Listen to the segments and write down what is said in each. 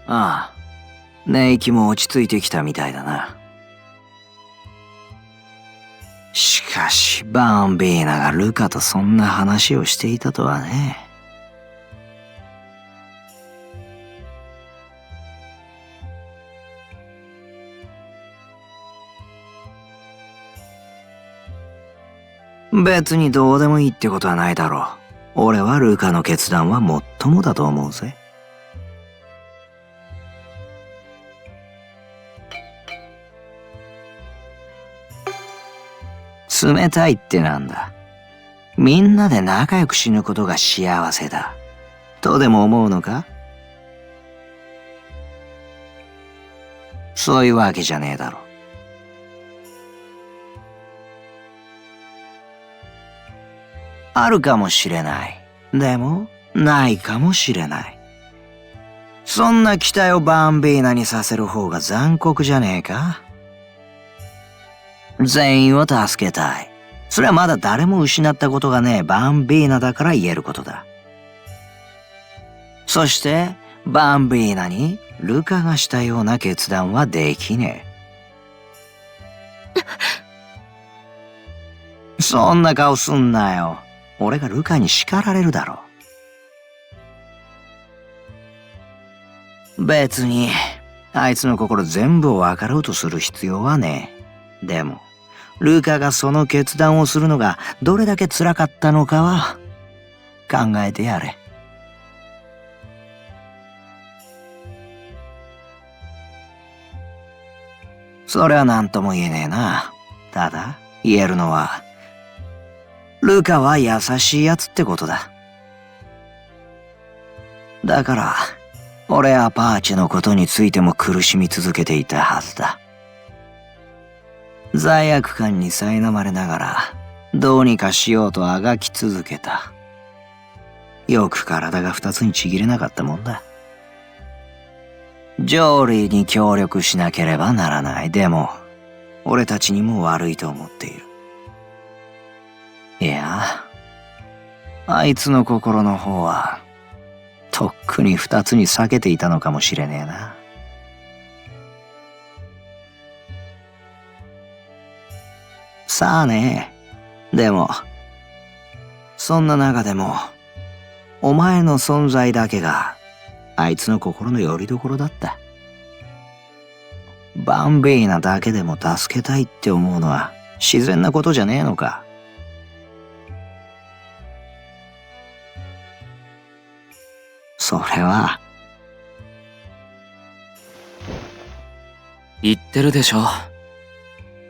ああ、寝息も落ち着いてきたみたいだな。しかし、バーンビーナがルカとそんな話をしていたとはね。別にどうでもいいってことはないだろう。俺はルカの決断はもっともだと思うぜ。冷たいってなんだ。みんなで仲良く死ぬことが幸せだ。とでも思うのか？そういうわけじゃねえだろ。あるかもしれない。でも、ないかもしれない。そんな期待をバーンビーナにさせる方が残酷じゃねえか？全員を助けたい。それはまだ誰も失ったことがねえバーンビーナだから言えることだ。そして、バーンビーナにルカがしたような決断はできねえ。そんな顔すんなよ。俺がルカに叱られるだろう。別に、あいつの心全部を分かろうとする必要はねえ。でも、ルカがその決断をするのがどれだけ辛かったのかは、考えてやれ。それは何とも言えねえな。ただ、言えるのは、ルカは優しいやつってことだ。だから、俺はパーチェのことについても苦しみ続けていたはずだ。罪悪感に苛まれながら、どうにかしようとあがき続けた。よく体が二つにちぎれなかったもんだ。ジョーリーに協力しなければならない。でも、俺たちにも悪いと思っている。いや、あいつの心の方は、とっくに二つに裂けていたのかもしれねえな。さあね。でも、そんな中でも、お前の存在だけが、あいつの心の拠り所だった。バンベイナだけでも助けたいって思うのは自然なことじゃねえのか。それは。言ってるでしょ。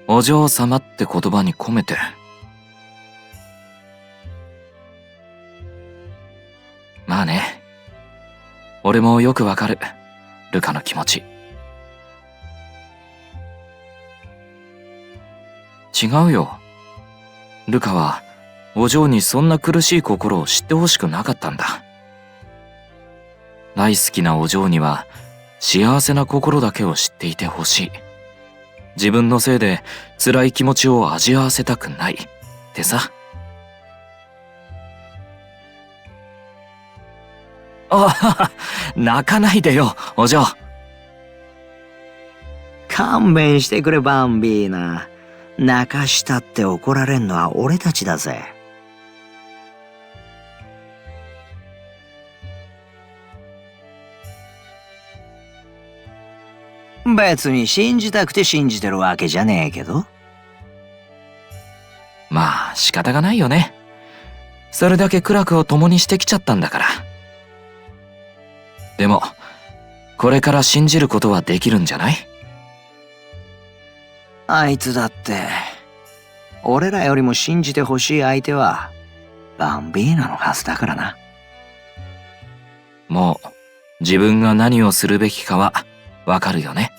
お嬢様って言葉に込めて。まあね。俺もよくわかる。ルカの気持ち。違うよ。ルカは、お嬢にそんな苦しい心を知ってほしくなかったんだ。大好きなお嬢には、幸せな心だけを知っていてほしい。自分のせいで辛い気持ちを味わわせたくない。ってさ。あはは、泣かないでよ、お嬢。勘弁してくれバンビーナ。泣かしたって怒られんのは俺たちだぜ。別に信じたくて信じてるわけじゃねえけど。まあ仕方がないよね。それだけ苦楽を共にしてきちゃったんだから。でも、これから信じることはできるんじゃない？あいつだって、俺らよりも信じてほしい相手は、バンビーナのはずだからな。もう、自分が何をするべきかは、わかるよね。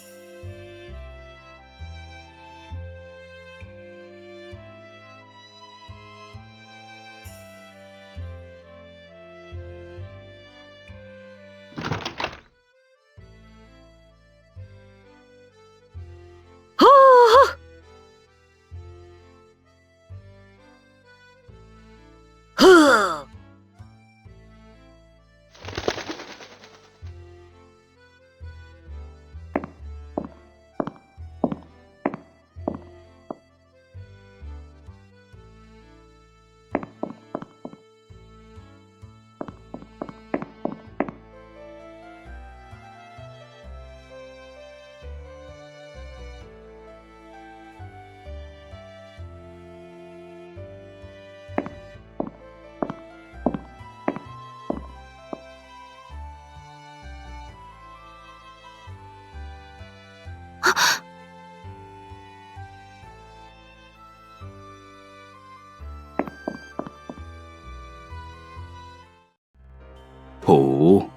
ほう、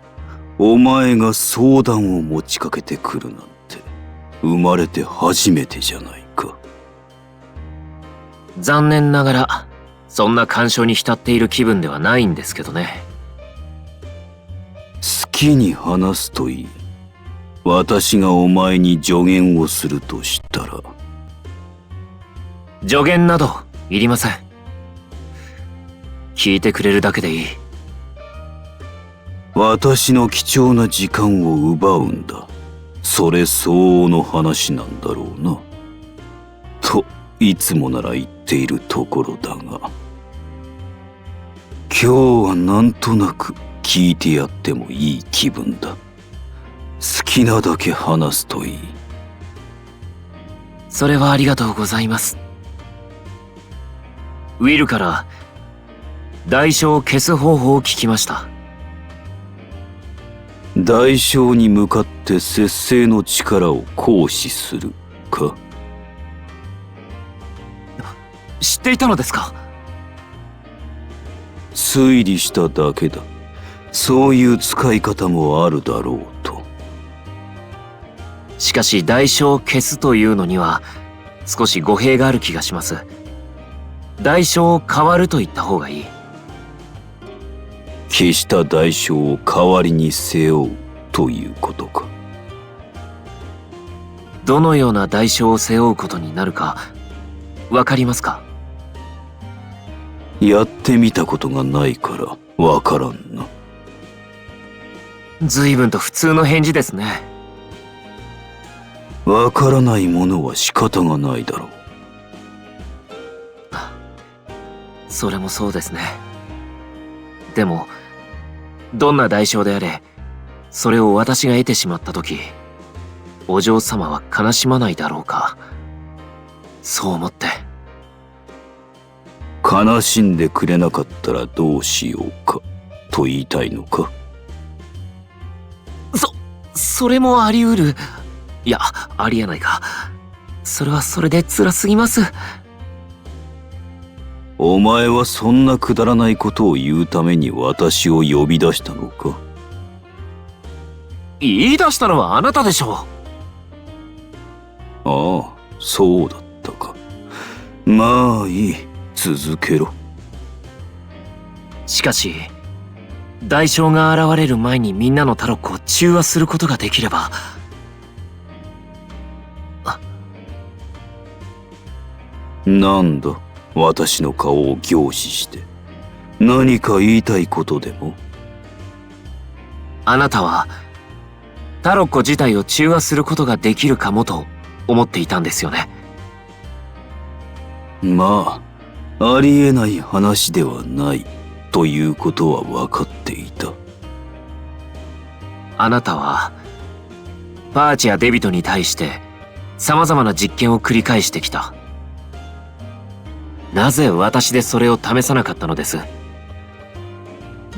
お前が相談を持ちかけてくるなんて、生まれて初めてじゃないか。残念ながら、そんな感傷に浸っている気分ではないんですけどね。好きに話すといい。私がお前に助言をするとしたら。助言などいりません。聞いてくれるだけでいい。私の貴重な時間を奪うんだ。それ相応の話なんだろうな。と、いつもなら言っているところだが。今日はなんとなく聞いてやってもいい気分だ。好きなだけ話すといい。それはありがとうございます。ウィルから代償を消す方法を聞きました。代償に向かって節制の力を行使するか。知っていたのですか？推理しただけだ。そういう使い方もあるだろうと。しかし代償を消すというのには少し語弊がある気がします。代償を変わると言った方がいい。消した代償を代わりに背負うということか。どのような代償を背負うことになるかわかりますか？やってみたことがないからわからんな。随分と普通の返事ですね。わからないものは仕方がないだろう。それもそうですね。でもどんな代償であれ、それを私が得てしまった時、お嬢様は悲しまないだろうか。そう思って。悲しんでくれなかったらどうしようかと言いたいのか。それもあり得る。いや、ありえないか。それはそれで辛すぎます。お前はそんなくだらないことを言うために私を呼び出したのか。言い出したのはあなたでしょう。ああ、そうだったか。まあいい、続けろ。しかし代償が現れる前にみんなのタロックを中和することができれば。なんだ、私の顔を凝視して何か言いたいことでも。あなたはタロッコ自体を中和することができるかもと思っていたんですよね。まあ、ありえない話ではないということは分かっていた。あなたはパーチやデビトに対して様々な実験を繰り返してきた。なぜ私でそれを試さなかったのです？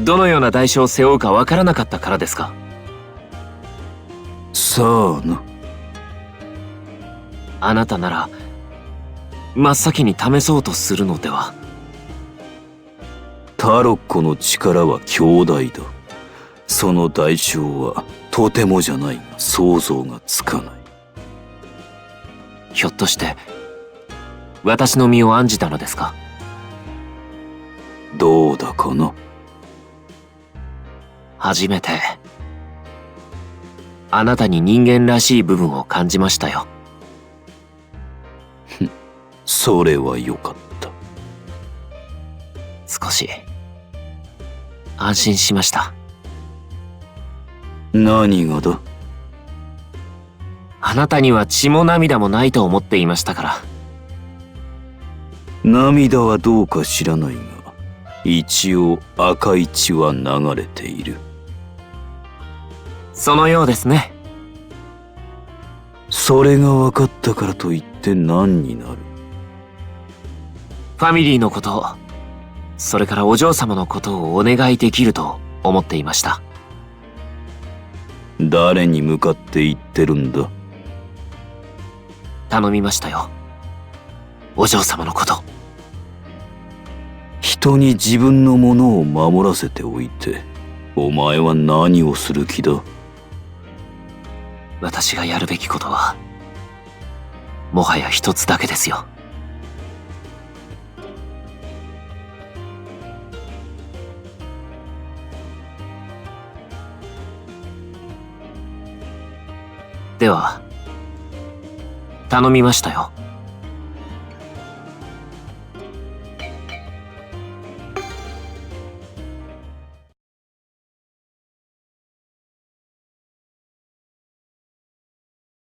どのような代償を背負うかわからなかったからですか？さあな。あなたなら真っ先に試そうとするのでは？タロッコの力は強大だ。その代償はとてもじゃないが想像がつかない。ひょっとして私の身を案じたのですか？どうだかな。初めてあなたに人間らしい部分を感じましたよ。それはよかった。少し安心しました。何がだ？あなたには血も涙もないと思っていましたから。涙はどうか知らないが、一応赤い血は流れている。そのようですね。それが分かったからといって何になる？ファミリーのこと、それからお嬢様のことをお願いできると思っていました。誰に向かって言ってるんだ？頼みましたよ。お嬢様のこと。人に自分のものを守らせておいて、お前は何をする気だ？私がやるべきことは、もはや一つだけですよ。では、頼みましたよ。